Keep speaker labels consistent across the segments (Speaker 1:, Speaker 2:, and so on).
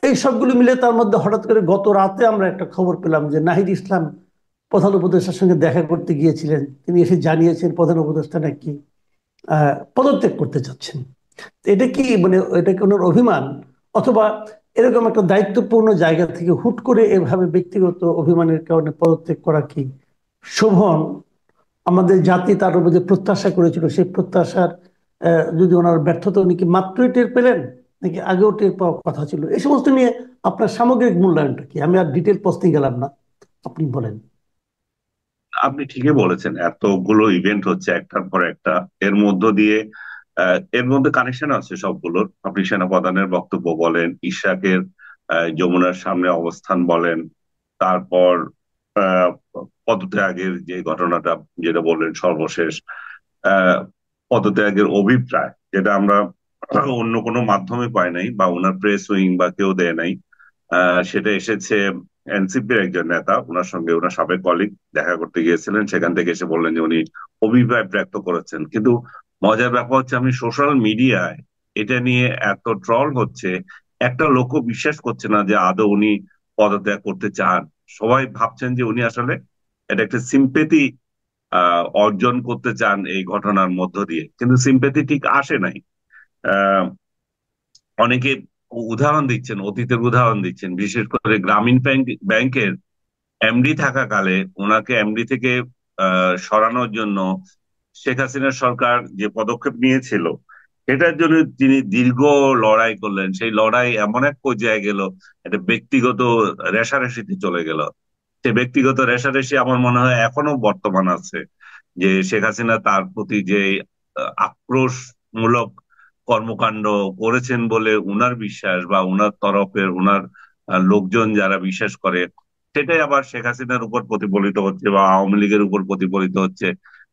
Speaker 1: এই সবগুলো মিলে তার মধ্যে হঠাৎ করে গত রাতে আমরা একটা খবর পেলাম যে নাহিদ ইসলাম প্রধান উপদেষ্টার সঙ্গে দেখা করতে গিয়েছিলেন, তিনি এসে জানিয়েছেন প্রধান উপদেষ্টা নাকি পদত্যাগ করতে চাচ্ছেন। তো এটা কি মানে এটা কি ওনার অভিমান, অথবা এরকম একটা দায়িত্বপূর্ণ জায়গা থেকে হুট করে এভাবে ব্যক্তিগত অভিমানের কারণে পদত্যাগ করা কি শোভন? আমাদের জাতি তার উপর যে প্রত্যাশা করেছিল সেই প্রত্যাশার যদি ওনার ব্যর্থতা, উনি কি মাত্রই টের পেলেন নাকি আগেও টের পাওয়ার কথা ছিল? এই সমস্ত নিয়ে আপনার সামগ্রিক মূল্যায়নটা কি? আমি আর ডিটেল প্রশ্নে গেলাম না, আপনি বলেন।
Speaker 2: আপনি ঠিকই বলেছেন, এতগুলো ইভেন্ট হচ্ছে একটার পর একটা। এর মধ্য দিয়ে এর মধ্যে কানেকশন আছে সবগুলোর। আপনি সেনাপ্রধানের বক্তব্য বলেন, ইশাকের যমুনার সামনে অবস্থান বলেন, তারপর আহ, পদত্যাগের যে ঘটনাটা যেটা বললেন সর্বশেষ, আহ, পদত্যাগের অভিপ্রায় যেটা আমরা অন্য কোনো মাধ্যমে পাই নাই বা ওনার প্রেস উইং বা কেউ দেয় নাই। সেটা এসেছে এনসিপির একজন নেতা, ওনার সঙ্গে ওনার সাবেক কলিগ দেখা করতে গিয়েছিলেন, সেখান থেকে এসে বললেন যে উনি অভিপ্রায় ব্যক্ত করেছেন। কিন্তু মজার ব্যাপার হচ্ছে, আমি সোশ্যাল মিডিয়ায় এটা নিয়ে এত ট্রল হচ্ছে, একটা লোকও বিশ্বাস করছে না যে আদৌ উনি পদত্যাগ করতে চান। সবাই ভাবছেন যে উনি আসলে এটা একটা সিম্পেথি অর্জন করতে চান এই ঘটনার মধ্য দিয়ে, কিন্তু সিম্পেথি ঠিক আসে নাই। আহ অনেকে উদাহরণ দিচ্ছেন, অতীতের উদাহরণ দিচ্ছেন, বিশেষ করে গ্রামীণ ব্যাংকের এমডি থাকাকালে ওনাকে এমডি থেকে সরানোর জন্য শেখ হাসিনা সরকার যে পদক্ষেপ নিয়েছিল, সেটার জন্য তিনি দীর্ঘ লড়াই করলেন। সেই লড়াই এমন এক পর্যায়ে গেল, একটা ব্যক্তিগত রেষারেষিতে চলে গেল। সে ব্যক্তিগত রেষারেষি আমার মনে হয় এখনো বর্তমান আছে, যে শেখ হাসিনা তার প্রতি যে আক্রোশমূলক কর্মকাণ্ড করেছেন বলে উনার বিশ্বাস, বা উনার তরফের উনার লোকজন যারা বিশ্বাস করে, সেটাই আবার শেখ হাসিনার উপর প্রতিফলিত হচ্ছে বা আওয়ামী লীগের উপর প্রতিফলিত হচ্ছে।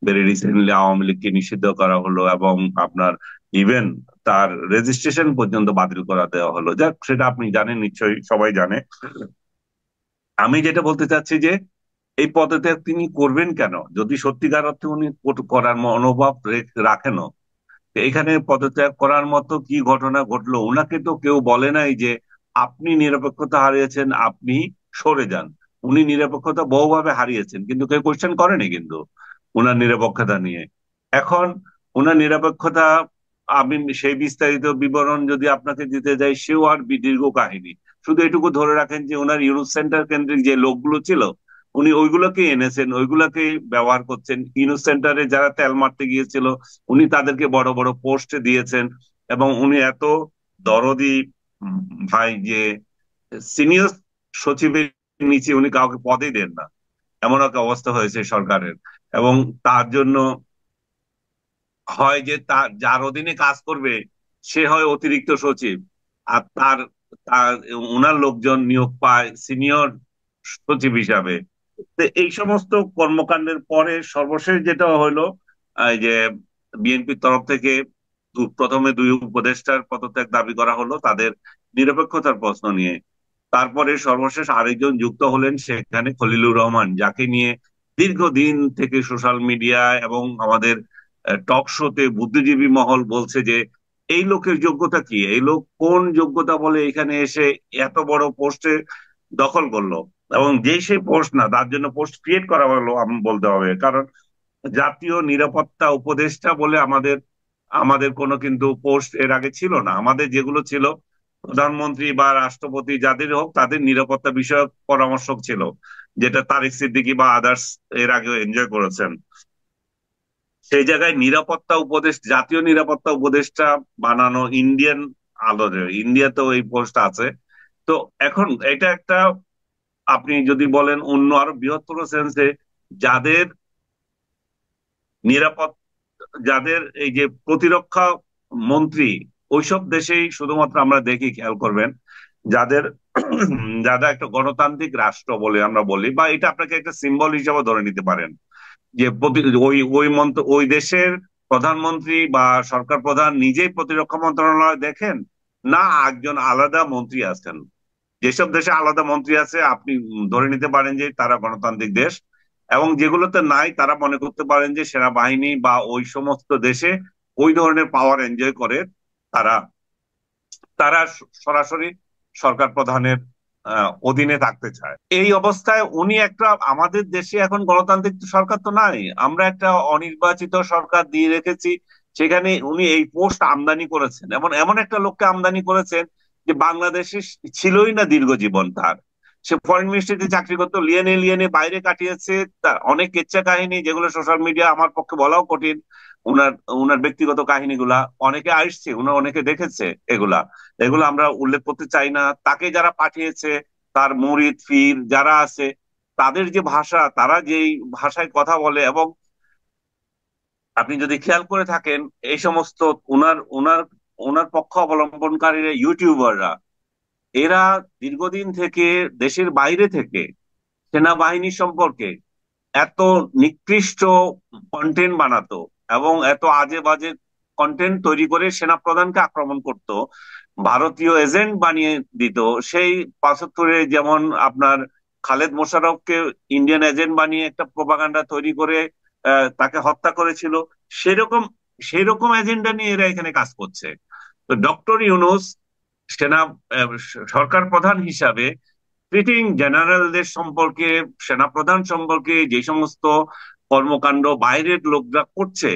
Speaker 2: ভেরি রিসেন্টলি আওয়ামী লীগকে নিষিদ্ধ করা হলো, এবং আপনার ইভেন তার রেজিস্ট্রেশন পর্যন্ত বাতিল করা দেওয়া হলো। যাক, সেটা আপনি জানেন, নিশ্চয়ই সবাই জানে। আমি যেটা বলতে চাচ্ছি যে এই পদত্যাগ তিনি করবেন কেন, যদি সত্যিকার অর্থে উনি করার মনোভাব রাখেনও। তো এখানে পদত্যাগ করার মতো কি ঘটনা ঘটলো? উনাকে তো কেউ বলে নাই যে আপনি নিরপেক্ষতা হারিয়েছেন, আপনি সরে যান। উনি নিরপেক্ষতা বহুভাবে হারিয়েছেন, কিন্তু কেউ কোশ্চেন করেনি কিন্তু উনার নিরপেক্ষতা নিয়ে। এখন উনার নিরপেক্ষতা, আমি সেই বিস্তারিত বিবরণ যদি আপনাকে দিতে যাই, সেও আর দীর্ঘ কাহিনী। শুধু এটুকু ধরে রাখেন যে ওনার ইউনুস সেন্টার কেন্দ্রিক যে লোকগুলো ছিল, উনি ওইগুলোকে এনেছেন, ওইগুলোকে ব্যবহার করছেন। ইউনুস সেন্টারে যারা তেল মারতে গিয়েছিল, উনি তাদেরকে বড় বড় পোস্ট দিয়েছেন। এবং উনি এত দরদি, উম, ভাই, যে সিনিয়র সচিবের নিচে উনি কাউকে পদই দেন না, এমন একটা অবস্থা হয়েছে সরকারের। এবং তার জন্য হয় যে তার যার অধীনে কাজ করবে সে হয় অতিরিক্ত সচিব, আর তার তার ওনার লোকজন নিয়োগ পায় সিনিয়র সচিব হিসাবে। তো এই সমস্ত কর্মকাণ্ডের পরে সর্বশেষ যেটা হলো, এই যে বিএনপির তরফ থেকে প্রথমে দুই উপদেষ্টার পদত্যাগ দাবি করা হলো তাদের নিরপেক্ষতার প্রশ্ন নিয়ে। তারপরে সর্বশেষ আরেকজন যুক্ত হলেন সেখানে, খলিলুর রহমান, যাকে নিয়ে দীর্ঘদিন থেকে সোশ্যাল মিডিয়া এবং আমাদের টক শোতে বুদ্ধিজীবী মহল বলছে যে এই লোকের যোগ্যতা কি, এই লোক কোন যোগ্যতা বলে এখানে এসে এত বড় পোস্টে দখল করলো। এবং যেই সেই পোস্ট না, তার জন্য পোস্ট ক্রিয়েট করা হলো আমি বলতে হবে, কারণ জাতীয় নিরাপত্তা উপদেষ্টা বলে আমাদের আমাদের কোনো কিন্তু পোস্ট এর আগে ছিল না। আমাদের যেগুলো ছিল, প্রধানমন্ত্রী বা রাষ্ট্রপতি যাদের হোক তাদের নিরাপত্তা বিষয়ক পরামর্শক ছিল, যেটা তারিক সিদ্দিকী বা আদার্স এর আগেও এনজয় করেছেন। সেই জায়গায় নিরাপত্তা উপদেষ্টা, জাতীয় নিরাপত্তা উপদেষ্টা বানানো ইন্ডিয়ান আলোরে, ইন্ডিয়াতেও এই পোস্ট আছে। তো এখন এটা একটা, আপনি যদি বলেন অন্য আরো বৃহত্তর সেন্সে, যাদের নিরাপদ, যাদের এই যে প্রতিরক্ষা মন্ত্রী, ওইসব দেশেই শুধুমাত্র আমরা দেখি, খেয়াল করবেন, যাদের যারা একটা গণতান্ত্রিক রাষ্ট্র বলে আমরা বলি, বা এটা আপনাকে একটা সিম্বল হিসেবে ধরে নিতে পারেন, যে ওই ওই ওই দেশের প্রধানমন্ত্রী বা সরকার প্রধান নিজেই প্রতিরক্ষা মন্ত্রণালয় দেখেন, না একজন আলাদা মন্ত্রী আছেন। যেসব দেশে আলাদা মন্ত্রী আছে আপনি ধরে নিতে পারেন যে তারা গণতান্ত্রিক দেশ। এবং যেগুলোতে নাই, তারা মনে করতে পারেন যে সেনাবাহিনী বা ওই সমস্ত দেশে ওই ধরনের পাওয়ার এনজয় করে তারা, তারা সরাসরি সরকার প্রধানের অধীনে থাকতে চায়। এই অবস্থায় উনি একটা, আমাদের দেশে এখন গণতান্ত্রিক সরকার তো নাই, আমরা একটা অনির্বাচিত সরকার দিয়ে রেখেছি। সেখানে উনি এই পোস্ট আমদানি করেছেন, এমন এমন একটা লোককে আমদানি করেছেন যে বাংলাদেশে ছিলই না দীর্ঘ জীবন তার। সে ফরেন মিনিস্ট্রিতে চাকরি করতো, লিয়েনে লিয়েনে বাইরে কাটিয়েছে। তার অনেক কেচ্ছা কাহিনী যেগুলো সোশ্যাল মিডিয়া আমার পক্ষে বলাও কঠিন। উনার উনার ব্যক্তিগত কাহিনীগুলা অনেকে আসছে, উনার অনেকে দেখেছে। এগুলা এগুলো আমরা উল্লেখ করতে চাই না। তাকে যারা পাঠিয়েছে, তার মুরিদ ফির যারা আছে, তাদের যে ভাষা, তারা যেই ভাষায় কথা বলে, এবং আপনি যদি খেয়াল করে থাকেন এই সমস্ত উনার উনার উনার পক্ষ অবলম্বনকারীরা ইউটিউবাররা, এরা দীর্ঘদিন থেকে দেশের বাইরে থেকে সেনাবাহিনী সম্পর্কে এত নিকৃষ্ট কন্টেন্ট বানাতো এবং এত আজে বাজে কন্টেন্ট তৈরি করে সেনাপ্রধানকে আক্রমণ করত, ভারতীয় এজেন্ট বানিয়ে দিত। সেই ৭৫-এ যেমন আপনার খালেদ মোশাররফকে ইন্ডিয়ান এজেন্ট বানিয়ে একটা প্রোপাগান্ডা তৈরি করে তাকে হত্যা করেছিল, সেরকম সেরকম এজেন্ডা নিয়ে এরা এখানে কাজ করছে। তো ডক্টর ইউনূস সেনা আহ, সরকার প্রধান হিসাবে ট্রিটিং জেনারেলদের সম্পর্কে, সেনাপ্রধান সম্পর্কে যে সমস্ত কর্মকাণ্ড বাইরের লোকরা করছে,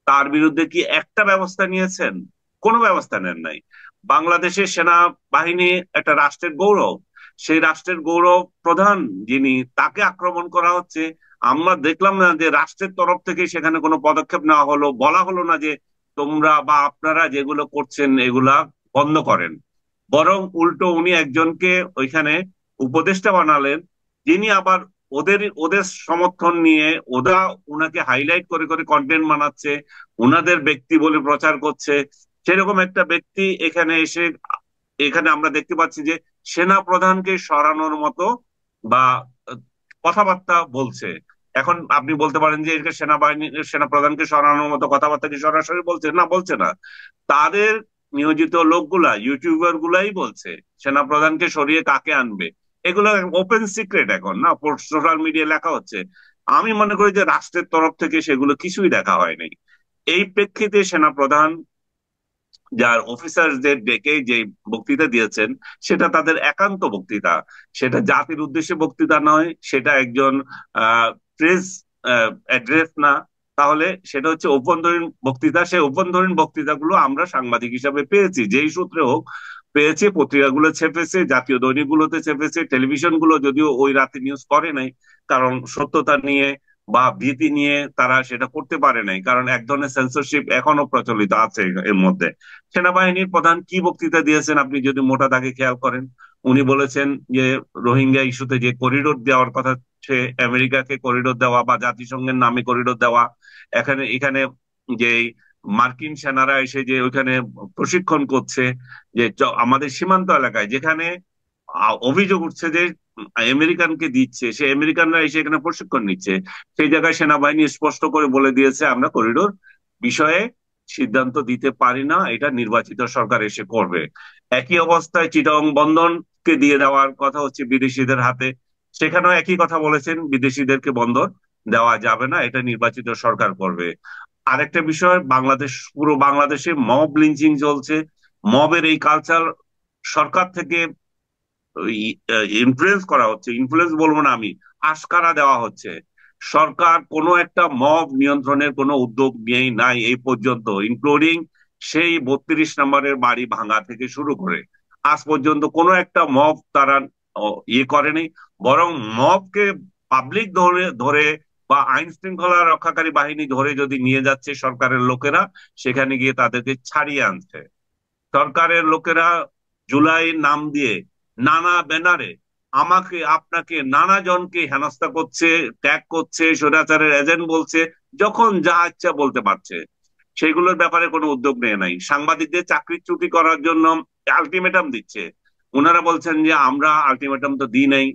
Speaker 2: তার বিরুদ্ধে কি একটা ব্যবস্থা নিয়েছেন? কোনো ব্যবস্থা নেন নাই। বাংলাদেশের সেনাবাহিনী একটা রাষ্ট্রের গৌরব, সেই রাষ্ট্রের গৌরব প্রধান যিনি, তাকে আক্রমণ করা হচ্ছে। আমরা দেখলাম না যে রাষ্ট্রের তরফ থেকে সেখানে কোনো পদক্ষেপ নেওয়া হলো, বলা হলো না যে তোমরা বা আপনারা যেগুলো করছেন এগুলা বন্ধ করেন। বরং উল্টো উনি একজনকে ওইখানে উপদেষ্টা বানালেন, যিনি আবার ওদের ওদের সমর্থন নিয়ে ওরা উনাকে হাইলাইট করে করে কন্টেন্ট বানাচ্ছে, উনাদের ব্যক্তি বলে প্রচার করছে। সেরকম একটা ব্যক্তি এখানে এসে, এখানে আমরা দেখতে পাচ্ছি যে সেনা প্রধানকে সরানোর মতো বা কথাবার্তা বলছে। এখন আপনি বলতে পারেন যে এটা সেনাবাহিনী, সেনা প্রধানকে সরানোর মতো কথাবার্তা কি সরাসরি বলছে? না, বলছে না। তাদের নিয়োজিত লোকগুলা, ইউটিউবার গুলাই বলছে সেনা প্রধানকে সরিয়ে কাকে আনবে। এগুলো ওপেন সিক্রেট এখন, না সোশ্যাল মিডিয়া লেখা হচ্ছে। আমি মনে করি যে রাষ্ট্রের তরফ থেকে সেগুলো কিছুই দেখা হয়নি। এই প্রেক্ষিতে সেনা প্রধান যার অফিসারদের ডেকে যে বক্তৃতা দিয়েছেন, সেটা তাদের একান্ত বক্তৃতা, সেটা জাতির উদ্দেশ্যে বক্তৃতা নয়, সেটা একজন প্রেস অ্যাড্রেস না। তাহলে সেটা হচ্ছে অভ্যন্তরীণ বক্তৃতা। সেই অভ্যন্তরীণ বক্তৃতাগুলো আমরা সাংবাদিক হিসাবে পেয়েছি, যেই সূত্রে হোক পেয়েছে। পত্রিকাগুলো ছেপেছে, জাতীয় দৈনিকগুলোতে ছেপেছে, টেলিভিশন গুলো যদিও ওই রাতে নিউজ করে নাই, কারণ সত্যতা নিয়ে বা ভীতি নিয়ে তারা সেটা করতে পারে নাই, কারণ এক ধরনের সেন্সরশিপ এখনো প্রচলিত আছে এর মধ্যে। সেনাবাহিনীর প্রধান কি বক্তৃতা দিয়েছেন আপনি যদি মোটা দাগে খেয়াল করেন, উনি বলেছেন যে রোহিঙ্গা ইস্যুতে যে করিডোর দেওয়ার কথা, সে আমেরিকাকে করিডোর দেওয়া বা জাতিসংঘের নামে করিডোর দেওয়া, এখানে এখানে যে মার্কিন সেনারা এসে যে ওইখানে প্রশিক্ষণ করছে, যে আমাদের সীমান্ত এলাকায় যেখানে অভিযোগ উঠছে যে আমেরিকানকে দিচ্ছে, সে আমেরিকানরা এসে এখানে প্রশিক্ষণ নিচ্ছে, সেই জায়গায় সেনাবাহিনী স্পষ্ট করে বলে দিয়েছে আমরা করিডোর বিষয়ে সিদ্ধান্ত দিতে পারি না, এটা নির্বাচিত সরকার এসে করবে। একই অবস্থায় চিটাগং বন্দরকে দিয়ে দেওয়ার কথা হচ্ছে বিদেশিদের হাতে, সেখানেও একই কথা বলেছেন, বিদেশিদেরকে বন্দর দেওয়া যাবে না, এটা নির্বাচিত সরকার করবে। আরেকটা বিষয়, বাংলাদেশ, পুরো বাংলাদেশে মব লিঞ্চিং চলছে। মবের এই কালচার সরকার থেকে ইনফ্লুয়েন্স করা হচ্ছে, ইনফ্লুয়েন্স বলবো না আমি, আশকারা দেওয়া হচ্ছে। সরকার কোনো একটা মব নিয়ন্ত্রণের কোনো উদ্যোগ নিয়েই নাই এই পর্যন্ত, ইনক্লুডিং সেই ৩২ নম্বরের বাড়ি ভাঙা থেকে শুরু করে আজ পর্যন্ত কোনো একটা মব তারা ইয়ে করেনি। বরং মবকে পাবলিক ধরে ধরে বা আইন শৃঙ্খলা রক্ষাকারী বাহিনী ধরে যদি নিয়ে যাচ্ছে সরকারের লোকেরা, সেখানে গিয়ে তাদেরকে ছাড়িয়ে আনছে। সরকারের লোকেরা জুলাই নাম দিয়ে নানা ব্যানারে আমাকে আপনাকে নানা জনকে হেনস্থা করছে, ট্যাগ করছে, স্বৈরাচারের এজেন্ট বলছে, যখন যা ইচ্ছা বলতে পারছে। সেগুলোর ব্যাপারে কোনো উদ্যোগ নেয় নাই। সাংবাদিকদের চাকরিচ্যুতি করার জন্য আলটিমেটাম দিচ্ছে, ওনারা বলছেন যে আমরা আলটিমেটাম তো দিই নাই,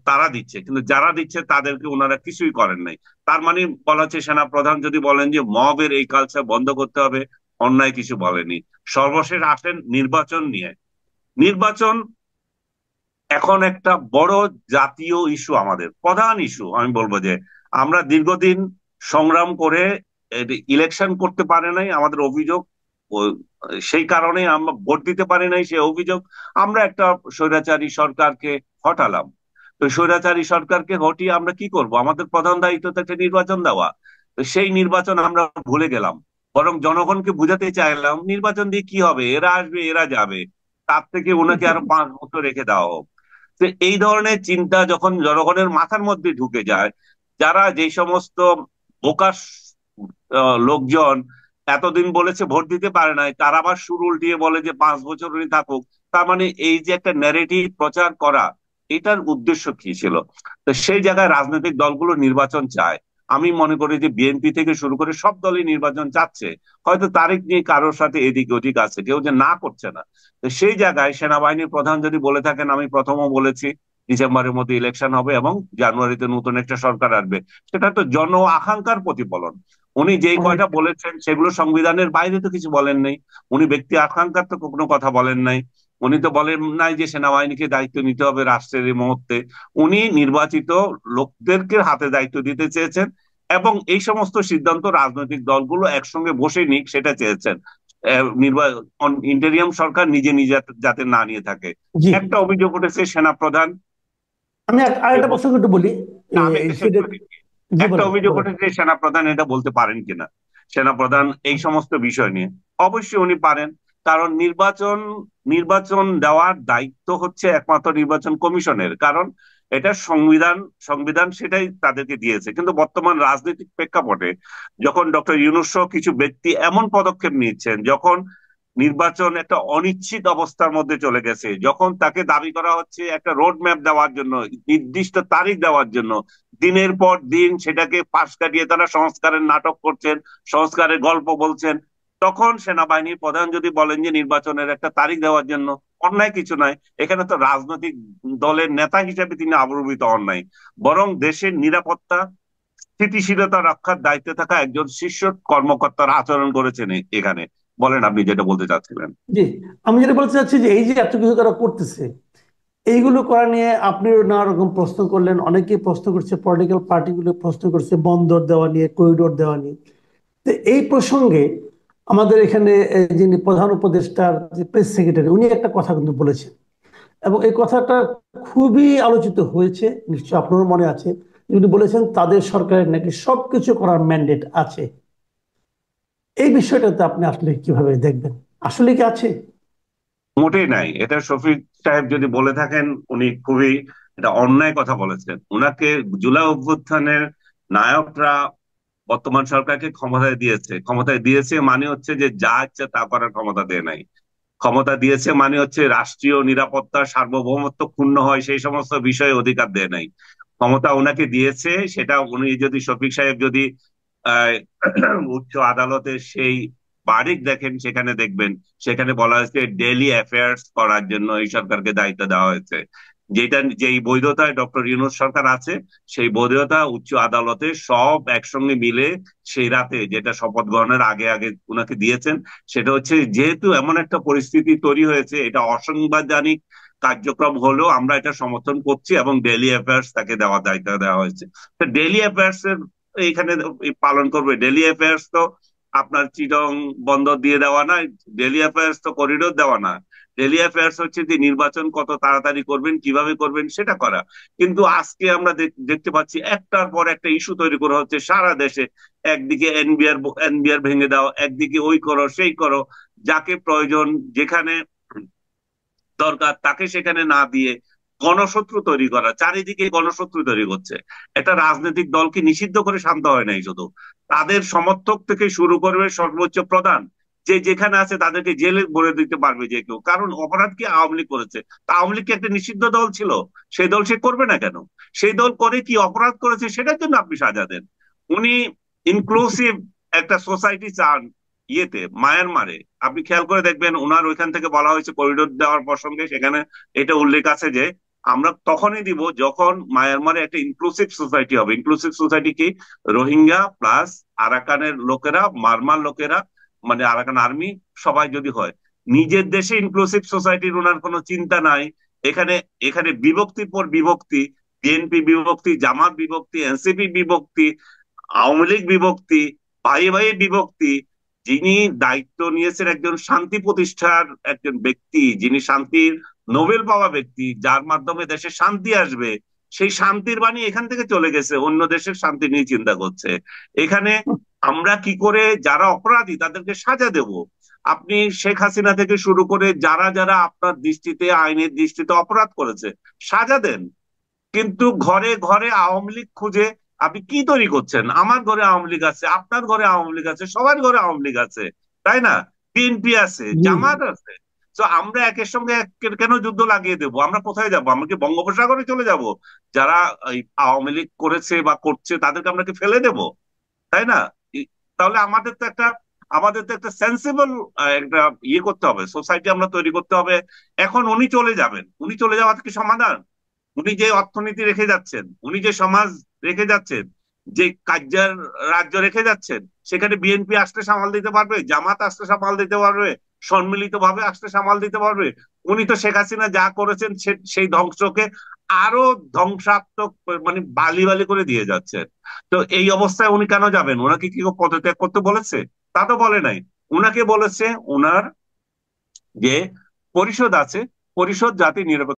Speaker 2: তারা দিচ্ছে, কিন্তু যারা দিচ্ছে তাদেরকে ওনারা কিছুই করেন নাই। তার মানে বলা হচ্ছে সেনা প্রধান যদি বলেন যে মবের এই কালচার বন্ধ করতে হবে, অন্যায় কিছু বলেনি। সর্বশেষ আসেন নির্বাচন নিয়ে। নির্বাচন এখন একটা বড় জাতীয় ইস্যু, আমাদের প্রধান ইস্যু। আমি বলবো যে আমরা দীর্ঘদিন সংগ্রাম করে ইলেকশন করতে পারে নাই, আমাদের অভিযোগ সেই কারণে আমরা ভোট দিতে পারি নাই, সে অভিযোগ। আমরা একটা স্বৈরাচারী সরকারকে হটালাম। তো স্বৈরাচারী সরকারকে হটিয়ে আমরা কি করব? আমাদের প্রধান দায়িত্ব তো একটা নির্বাচন দেওয়া। তো সেই নির্বাচন আমরা ভুলে গেলাম। বরং জনগণকে বুঝাতে চাইলাম নির্বাচন দিয়ে কি হবে, এরা আসবে এরা যাবে, তার থেকে ওনাকে আরো 5 বছর রেখে দেওয়া হোক। তো এই ধরনের চিন্তা যখন জনগণের মাথার মধ্যে ঢুকে যায়, যারা যে সমস্ত বোকা লোকজন এতদিন বলেছে ভোট দিতে পারে নাই, তারা আবার সুর উল্টিয়ে বলে যে 5 বছর উনি থাকুক। তার মানে এই যে একটা ন্যারেটিভ প্রচার করা, এটার উদ্দেশ্য কি ছিল? তো সেই জায়গায় রাজনৈতিক দলগুলো নির্বাচন চায়। আমি মনে করি যে বিএনপি থেকে শুরু করে সব দলই নির্বাচন চাচ্ছে। হয়তো তারিখ নিয়ে কারোর সাথে এদিক ওদিক আছে, কেউ যে না করছে না। তো সেই জায়গায় সেনাবাহিনীর প্রধান যদি বলে থাকেন, আমি প্রথমও বলেছি ডিসেম্বরের মধ্যে ইলেকশন হবে এবং জানুয়ারিতে নতুন একটা সরকার আসবে, সেটা তো জন আকাঙ্ক্ষার প্রতিফলন। উনি যেই কয়টা বলেছেন সেগুলো সংবিধানের বাইরে তো কিছু বলেন নাই। উনি ব্যক্তি আকাঙ্ক্ষার তো কোনো কথা বলেন নাই। উনি তো বলেন নাই যে সেনাবাহিনীকে দায়িত্ব নিতে হবে রাষ্ট্রের এই মুহূর্তে। উনি নির্বাচিত লোকদেরকে হাতে দায়িত্ব দিতে চেয়েছেন এবং এই সমস্ত সিদ্ধান্ত রাজনৈতিক দলগুলো একসঙ্গে বসে নিক সেটা চেয়েছেন। নির্বাচন ইন্টেরিয়াম সরকার নিজে নিজে যাতে না নিয়ে থাকে।
Speaker 1: জি,
Speaker 2: একটা অভিযোগ উঠেছে সেনাপ্রধান,
Speaker 1: আমি আরেকটা প্রশ্ন একটু বলি।
Speaker 2: না আমি একটা শেষ
Speaker 1: সেটা,
Speaker 2: করে দিচ্ছি।
Speaker 1: জি
Speaker 2: একটা
Speaker 1: বলেন
Speaker 2: অভিযোগ
Speaker 1: বলেন।
Speaker 2: উঠেছে সেনাপ্রধান এটা বলতে পারেন কিনা, সেনাপ্রধান এই সমস্ত বিষয় নিয়ে। অবশ্যই উনি পারেন, কারণ নির্বাচন নির্বাচন দেওয়ার দায়িত্ব হচ্ছে একমাত্র নির্বাচন কমিশনের। কারণ এটা সংবিধান, সংবিধান সেটাই তাদেরকে দিয়েছে। কিন্তু বর্তমান রাজনৈতিক প্রেক্ষাপটে যখন ডক্টর ইউনূস সহ কিছু ব্যক্তি এমন পদক্ষেপ নিচ্ছেন, যখন নির্বাচন একটা অনিশ্চিত অবস্থার মধ্যে চলে গেছে, যখন তাকে দাবি করা হচ্ছে একটা রোড ম্যাপ দেওয়ার জন্য, নির্দিষ্ট তারিখ দেওয়ার জন্য, দিনের পর দিন সেটাকে পাশ কাটিয়ে তারা সংস্কারের নাটক করছেন, সংস্কারের গল্প বলছেন, তখন সেনাবাহিনীর প্রধান যদি বলেন যে নির্বাচনের একটা তারিখ দেওয়ার জন্য, অন্যায় কিছু নয়। এখানে তো রাজনৈতিক দলের নেতা হিসেবে তিনি আবির্ভূত হন নাই, বরং দেশের নিরাপত্তা স্থিতিশীলতা রক্ষার দায়িত্বে থাকা একজন শীর্ষ কর্মকর্তার আচরণ করেছেন এখানে। বলেন আপনি যেটা বলতে চাচ্ছিলেন।
Speaker 1: জি, আমি যেটা বলতে চাচ্ছি যে এই যে এত কিছু তারা করতেছে, এইগুলো করা নিয়ে আপনিও নানা রকম প্রশ্ন করলেন, অনেকেই প্রশ্ন করছে, পলিটিক্যাল পার্টিগুলো প্রশ্ন করছে বন্দর দেওয়া নিয়ে, করিডোর দেওয়া নিয়ে। তো এই প্রসঙ্গে আমাদের এখানে যিনি প্রধান উপদেষ্টার যে প্রেস সেক্রেটারি, উনি একটা কথা কিন্তু বলেছেন, এবং এই কথাটা খুবই আলোচিত হয়েছে, নিশ্চয় আপনারও মনে আছে। উনি বলেছেন তাদের সরকারের নাকি সবকিছু করার ম্যান্ডেট আছে। এই বিষয়টাতে আপনি আসলে কিভাবে দেখবেন, আসলে কি আছে?
Speaker 2: মোটেই নাই। এটা শফিক সাহেব যদি বলে থাকেন, উনি খুবই এটা অন্যায় কথা বলেছেন। উনাকে জুলাই অভ্যুত্থানের নায়করা বর্তমান সরকারকে ক্ষমতায় দিয়েছে, ক্ষমতায় দিয়েছে মানে হচ্ছে যে যা ইচ্ছা তা করার ক্ষমতা দেয় নাই। ক্ষমতা দিয়েছে মানে হচ্ছে রাষ্ট্রীয় নিরাপত্তা সার্বভৌমত্ব ক্ষুণ্ণ হয় সেই সমস্ত বিষয়ে অধিকার দেয় নাই। ক্ষমতা ওনাকে দিয়েছে, সেটা উনি যদি শফিক সাহেব যদি আহ উচ্চ আদালতের সেই বারিক দেখেন, সেখানে দেখবেন সেখানে বলা হয়েছে ডেইলি অ্যাফেয়ার্স করার জন্য এই সরকারকে দায়িত্ব দেওয়া হয়েছে। যেটা যেই বৈধতায় ডক্টর ইউনূস সরকার আছে, সেই বৈধতা উচ্চ আদালতে সব একসঙ্গে মিলে সেই রাতে যেটা শপথ গ্রহণের আগে আগে উনাকে দিয়েছেন, সেটা হচ্ছে যেহেতু এমন একটা পরিস্থিতি তৈরি হয়েছে, এটা অসাংবিধানিক কার্যক্রম হলেও আমরা এটা সমর্থন করছি এবং ডেইলি অ্যাফেয়ার্স তাকে দেওয়ার দায়িত্ব দেওয়া হয়েছে। তো ডেইলি অ্যাফেয়ার্স এর এইখানে পালন করবে। ডেইলি অ্যাফেয়ার্স তো আপনার চিটং বন্দর দিয়ে দেওয়া না, ডেইলি অ্যাফেয়ার্স তো করিডোর দেওয়া না। ডেইলি অ্যাফেয়ার্স হচ্ছে যে নির্বাচন কত তাড়াতাড়ি করবেন, কিভাবে করবেন সেটা করা। কিন্তু আজকে আমরা দেখতে পাচ্ছি একটার পর একটা ইস্যু তৈরি করা হচ্ছে সারা দেশে। একদিকে এনবিআর ভেঙে দাও, একদিকে ওই করো সেই করো, যাকে প্রয়োজন যেখানে দরকার তাকে সেখানে না দিয়ে গণশত্রু তৈরি করা, চারিদিকে গণশত্রু তৈরি করছে। একটা রাজনৈতিক দলকে নিষিদ্ধ করে শান্ত হয় নাই, শুধু তাদের সমর্থক থেকে শুরু করবে সর্বোচ্চ প্রধান, যে যেখানে আছে তাদেরকে জেলে ভরে দিতে পারবে যে কেউ। কারণ অপরাধ কি আওয়ামী লীগ করেছে? তা আওয়ামী লীগ কি একটা নিষিদ্ধ দল ছিল? সেই দল সে করবে না কেন? সেই দল করে কি অপরাধ করেছে সেটার জন্য আপনি সাজা দেন। উনি ইনক্লুসিভ একটা সোসাইটি চান ইয়েতে মায়ানমারে। আপনি খেয়াল করে দেখবেন ওনার ওইখান থেকে বলা হয়েছে করিডোর দেওয়ার প্রসঙ্গে, সেখানে এটা উল্লেখ আছে যে আমরা তখনই দিব যখন মায়ানমারে একটা ইনক্লুসিভ সোসাইটি হবে। ইনক্লুসিভ সোসাইটি কি? রোহিঙ্গা প্লাস আরাকানের লোকেরা, মারমার লোকেরা, মানে আরাকান আর্মি, সবাই যদি হয়। নিজের দেশে ইনক্লুসিভ সোসাইটির ওনার কোনো চিন্তা নাই। এখানে এখানে বিভক্তির পর বিভক্তি, বিএনপি বিভক্তি, জামাত বিভক্তি, এনসিপি বিভক্তি, আওয়ামী লীগ বিভক্তি, ভাই ভাই বিভক্তি, যিনি দায়িত্ব নিয়েছেন একজন শান্তি প্রতিষ্ঠার একজন ব্যক্তি, যিনি শান্তির নোবেল পাওয়া ব্যক্তি, যার মাধ্যমে দেশে শান্তি আসবে, সেই শান্তির বাণী এখান থেকে চলে গেছে, অন্য দেশের শান্তি নিয়ে চিন্তা করছে। এখানে আমরা কি করে যারা অপরাধী তাদেরকে সাজা দেব? আপনি শেখ হাসিনা থেকে শুরু করে যারা যারা আপনার দৃষ্টিতে, আইনের দৃষ্টিতে অপরাধ করেছে, সাজা দেন। কিন্তু ঘরে ঘরে আওয়ামী লীগ খুঁজে আপনি কি তৈরি করছেন? আমার ঘরে আওয়ামী লীগ আছে, আপনার ঘরে আওয়ামী লীগ আছে, সবার ঘরে আওয়ামী লীগ আছে, তাই না? বিএনপি আছে,
Speaker 1: জি জি।
Speaker 2: জামাত আছে। তো আমরা একের সঙ্গে একের কেন যুদ্ধ লাগিয়ে দেবো? আমরা কোথায় যাব? আমরা কি বঙ্গোপসাগরে চলে যাব? যারা এই আওয়ামী লীগ করেছে বা করছে তাদেরকে আমরা কি ফেলে দেব? তাই না? তাহলে আমাদের তো একটা সেন্সিবল একটা করতে হবে, সোসাইটি আমরা তৈরি করতে হবে। এখন উনি চলে যাবেন, উনি চলে যাওয়া কি সমাধান? উনি যে অর্থনীতি রেখে যাচ্ছেন, উনি যে সমাজ রেখে যাচ্ছেন, যে কার্যার রাজ্য রেখে যাচ্ছেন, সেখানে বিএনপি আসলে সামাল দিতে পারবে, জামাত আসলে সামাল দিতে পারবে, সম্মিলিত ভাবে আসলে সামাল দিতে পারবে? উনি তো শেখ হাসিনা যা করেছেন সেই ধ্বংসকে আরো ধ্বংসাত্মক, মানে বালি বালি করে দিয়ে যাচ্ছেন। তো এই অবস্থায় উনি কেন যাবেন? ওনাকে কি কেউ পদত্যাগ করতে বলেছে? তা তো বলে নাই। উনাকে বলেছে ওনার যে পরিষদ আছে, পরিষদ জাতি নিরপেক্ষ